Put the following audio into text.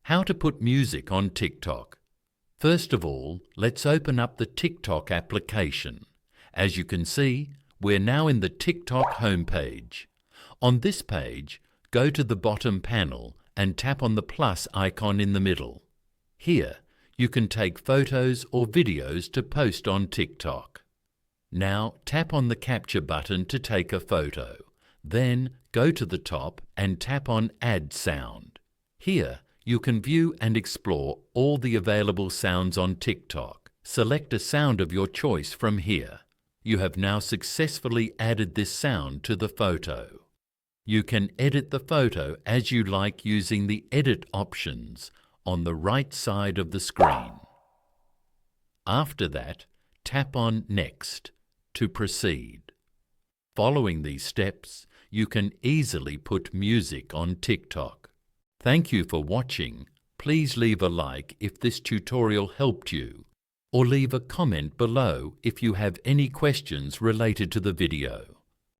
How to put music on TikTok. First of all, let's open up the TikTok application. As you can see, we're now in the TikTok homepage. On this page, go to the bottom panel and tap on the plus icon in the middle. Here, you can take photos or videos to post on TikTok. Now tap on the capture button to take a photo. Then go to the top and tap on Add Sound. Here, you can view and explore all the available sounds on TikTok. Select a sound of your choice from here. You have now successfully added this sound to the photo. You can edit the photo as you like using the Edit options on the right side of the screen. After that, tap on Next to proceed. Following these steps, you can easily put music on TikTok. Thank you for watching. Please leave a like if this tutorial helped you, or leave a comment below if you have any questions related to the video.